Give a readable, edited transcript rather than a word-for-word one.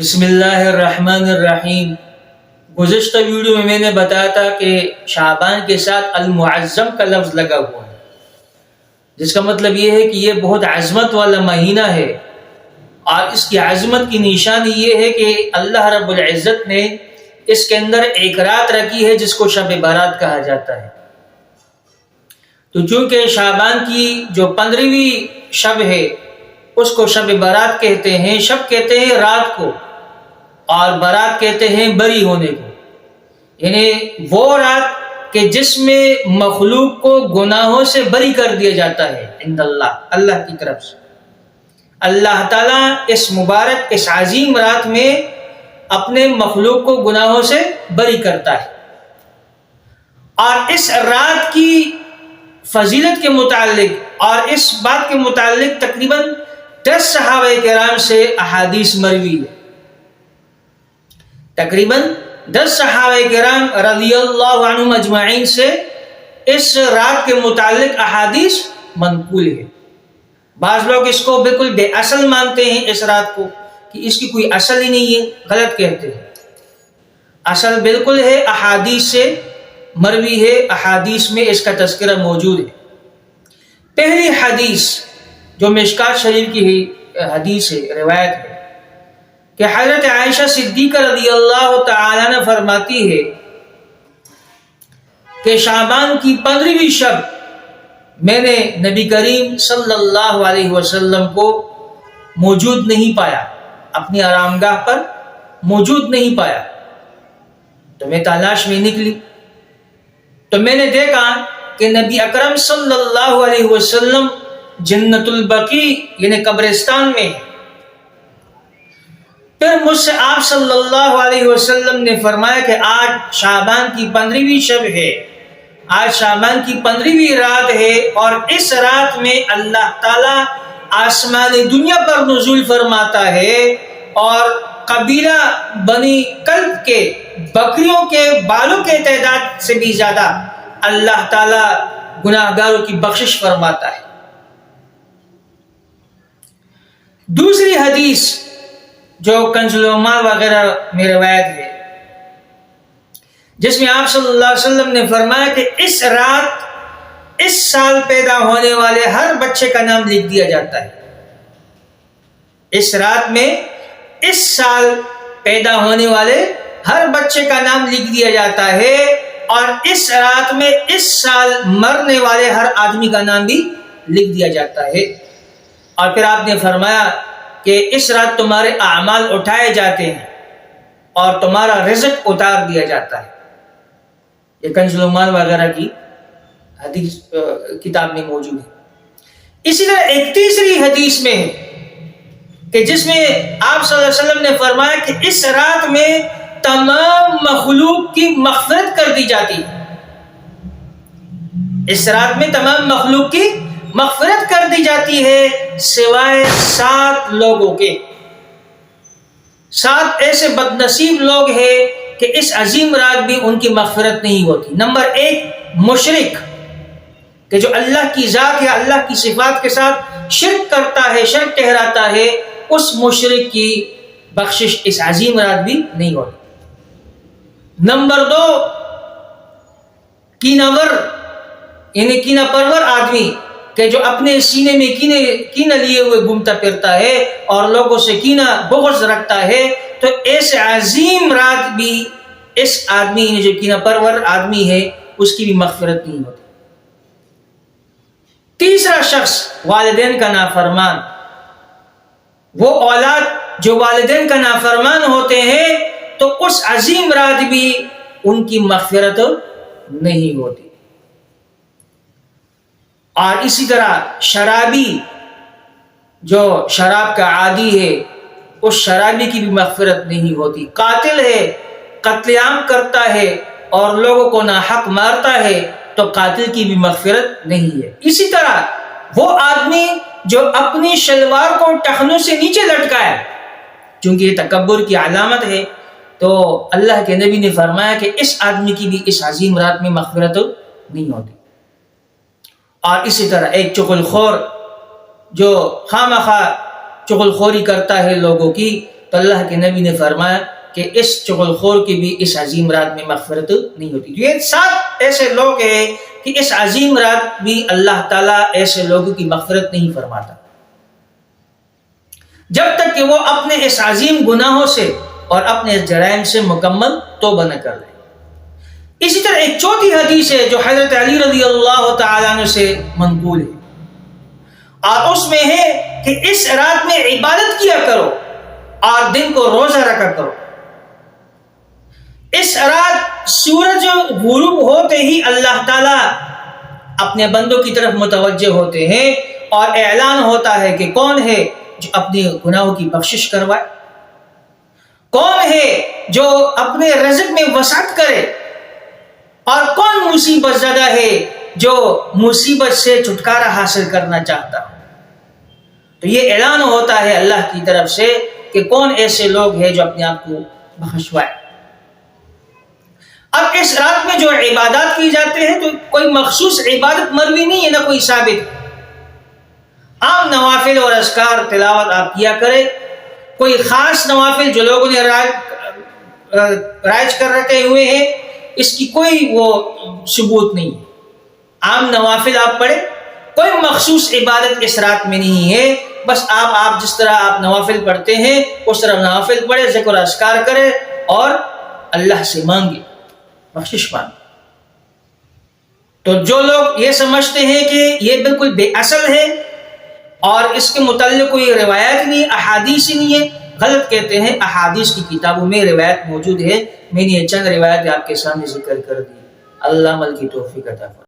بسم اللہ الرحمن الرحیم۔ گزشتہ ویڈیو میں نے بتایا تھا کہ شعبان کے ساتھ المعظم کا لفظ لگا ہوا ہے، جس کا مطلب یہ ہے کہ یہ بہت عظمت والا مہینہ ہے، اور اس کی عظمت کی نشانی یہ ہے کہ اللہ رب العزت نے اس کے اندر ایک رات رکھی ہے جس کو شب برات کہا جاتا ہے۔ تو چونکہ شعبان کی جو 15ویں شب ہے اس کو شب برات کہتے ہیں۔ شب کہتے ہیں رات کو، اور برات کہتے ہیں بری ہونے کو، یعنی وہ رات کہ جس میں مخلوق کو گناہوں سے بری کر دیا جاتا ہے عند اللہ کی طرف سے۔ اللہ تعالیٰ اس مبارک اس عظیم رات میں اپنے مخلوق کو گناہوں سے بری کرتا ہے۔ اور اس رات کی فضیلت کے متعلق اور اس بات کے متعلق تقریباً 10 صحابہ کرام سے احادیث مروی ہے۔ تقریباً 10 صحابہ کرام رضی اللہ عنہم اجمعین سے اس رات کے متعلق احادیث منقول ہے۔ بعض لوگ اس کو بالکل بے اصل مانتے ہیں، اس رات کو کہ اس کی کوئی اصل ہی نہیں ہے، غلط کہتے ہیں۔ اصل بالکل ہے، احادیث سے مروی ہے، احادیث میں اس کا تذکرہ موجود ہے۔ پہلی حدیث جو مشکات شریف کی حدیث ہے، روایت ہے کہ حضرت عائشہ صدیقہ رضی اللہ تعالیٰ عنہ فرماتی ہے کہ شعبان کی 15ویں شب میں نے نبی کریم صلی اللہ علیہ وسلم کو موجود نہیں پایا، اپنی آرامگاہ پر موجود نہیں پایا، تو میں تلاش میں نکلی، تو میں نے دیکھا کہ نبی اکرم صلی اللہ علیہ وسلم جنت البقیع یعنی قبرستان میں ہے۔ پھر مجھ سے آپ صلی اللہ علیہ وسلم نے فرمایا کہ آج شعبان کی 15ویں شب ہے، آج شعبان کی 15ویں رات ہے، اور اس رات میں اللہ تعالیٰ آسمان دنیا پر نزول فرماتا ہے، اور قبیلہ بنی کلب کے بکریوں کے بالوں کے تعداد سے بھی زیادہ اللہ تعالیٰ گناہ گاروں کی بخشش فرماتا ہے۔ دوسری حدیث جو کنز العمال وغیرہ میں روایت ہے، جس میں آپ صلی اللہ علیہ وسلم نے فرمایا کہ اس رات اس سال پیدا ہونے والے ہر بچے کا نام لکھ دیا جاتا ہے۔ اس رات میں اس سال پیدا ہونے والے ہر بچے کا نام لکھ دیا جاتا ہے، اور اس رات میں اس سال مرنے والے ہر آدمی کا نام بھی لکھ دیا جاتا ہے۔ اور پھر آپ نے فرمایا کہ اس رات تمہارے اعمال اٹھائے جاتے ہیں اور تمہارا رزق اتار دیا جاتا ہے۔ یہ کنز العمال وغیرہ کی حدیث کتاب میں موجود ہے۔ اسی طرح ایک تیسری حدیث میں ہے کہ جس میں آپ صلی اللہ علیہ وسلم نے فرمایا کہ اس رات میں تمام مخلوق کی مغفرت کر دی جاتی ہے۔ اس رات میں تمام مخلوق کی مغفرت کر دی جاتی ہے سوائے 7 لوگوں کے۔ 7 ایسے بد نصیب لوگ ہیں کہ اس عظیم رات بھی ان کی مغفرت نہیں ہوتی۔ نمبر 1 مشرک، کہ جو اللہ کی ذات یا اللہ کی صفات کے ساتھ شرک کرتا ہے، شرک ٹھہراتا ہے، اس مشرک کی بخشش اس عظیم رات بھی نہیں ہوتی۔ نمبر 2 کینور یعنی کینہ پرور آدمی، کہ جو اپنے سینے میں کینہ لیے ہوئے گھومتا پھرتا ہے اور لوگوں سے کینہ بغض رکھتا ہے، تو ایسے عظیم رات بھی اس آدمی جو کینہ پرور آدمی ہے اس کی بھی مغفرت نہیں ہوتی۔ تیسرا شخص والدین کا نافرمان، وہ اولاد جو والدین کا نافرمان ہوتے ہیں تو اس عظیم رات بھی ان کی مغفرت نہیں ہوتی۔ اور اسی طرح شرابی جو شراب کا عادی ہے، اس شرابی کی بھی مغفرت نہیں ہوتی۔ قاتل ہے، قتل عام کرتا ہے اور لوگوں کو ناحق مارتا ہے، تو قاتل کی بھی مغفرت نہیں ہے۔ اسی طرح وہ آدمی جو اپنی شلوار کو ٹخنوں سے نیچے لٹکائے، چونکہ یہ تکبر کی علامت ہے، تو اللہ کے نبی نے فرمایا کہ اس آدمی کی بھی اس عظیم رات میں مغفرت نہیں ہوتی۔ اور اسی طرح ایک چغل خور جو خواہ مخواہ چغل خوری کرتا ہے لوگوں کی، تو اللہ کے نبی نے فرمایا کہ اس چغل خور کی بھی اس عظیم رات میں مغفرت نہیں ہوتی. یہ 7 ایسے لوگ ہیں کہ اس عظیم رات بھی اللہ تعالیٰ ایسے لوگوں کی مغفرت نہیں فرماتا جب تک کہ وہ اپنے اس عظیم گناہوں سے اور اپنے جرائم سے مکمل توبہ نہ کر لے. اسی طرح ایک چوتھی حدیث ہے جو حضرت علی رضی اللہ تعالیٰ عنہ سے منقول ہے اور اس میں ہے کہ اس رات میں عبادت کیا کرو اور دن کو روزہ رکھا کرو. اس رات سورج غروب ہوتے ہی اللہ تعالیٰ اپنے بندوں کی طرف متوجہ ہوتے ہیں اور اعلان ہوتا ہے کہ کون ہے جو اپنے گناہوں کی بخشش کروائے, کون ہے جو اپنے رزق میں وسعت کرے, اور کون مصیبت زدہ ہے جو مصیبت سے چھٹکارا حاصل کرنا چاہتا. تو یہ اعلان ہوتا ہے اللہ کی طرف سے کہ کون ایسے لوگ ہیں جو اپنے آپ کو بخشوائے. اب اس رات میں جو عبادات کی جاتے ہیں تو کوئی مخصوص عبادت مروی نہیں ہے, نہ کوئی ثابت. عام نوافل اور اذکار تلاوت آپ کیا کریں. کوئی خاص نوافل جو لوگوں نے رائج کر رکھے ہوئے ہیں اس کی کوئی وہ ثبوت نہیں. عام نوافل آپ پڑھیں, کوئی مخصوص عبادت اس رات میں نہیں ہے. بس آپ جس طرح آپ نوافل پڑھتے ہیں اس طرح نوافل پڑھے, ذکر و اذکار کرے اور اللہ سے مانگے, بخشش مانگے. تو جو لوگ یہ سمجھتے ہیں کہ یہ بالکل بے اصل ہے اور اس کے متعلق کوئی روایت نہیں, احادیث ہی نہیں ہے, غلط کہتے ہیں. احادیث کی کتابوں میں روایت موجود ہے. میں نے یہ چند روایت آپ کے سامنے ذکر کر دی. اللہ عمل کی توفیق عطا فرمائے.